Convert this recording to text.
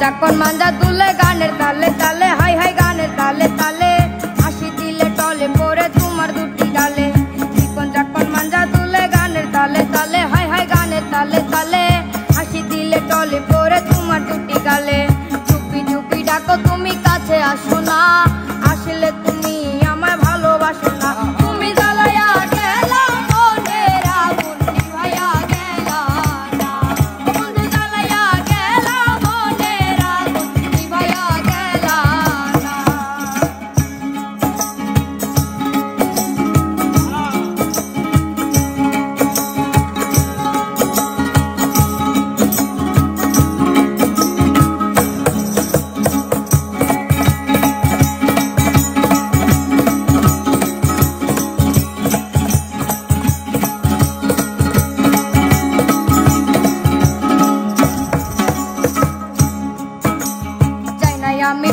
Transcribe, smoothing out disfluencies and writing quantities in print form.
ডাকন মাঞ্জা তুলে গানের তালে তালে হাই হাই গানের তালে তালে হাসি দিলে টলে পরে তোমার দুটি গালে চিকন ডাকন মাঞ্জা তুলে গানের তালে তালে হাই হাই গানের তালে তালে হাসি দিলে টলে পরে তোমার দুটি গালে চুপি চুপি ডাকো তুমি কাছে আসো না আসলে তুমি আমায় ভালোবাসো না তুমি জ্বালায়া গেলা মনের আগুন নিভাইয়া গেলা না বন্ধু জ্বালায়া গেলা মনের আগুন নিভাইয়া গেলা না আমি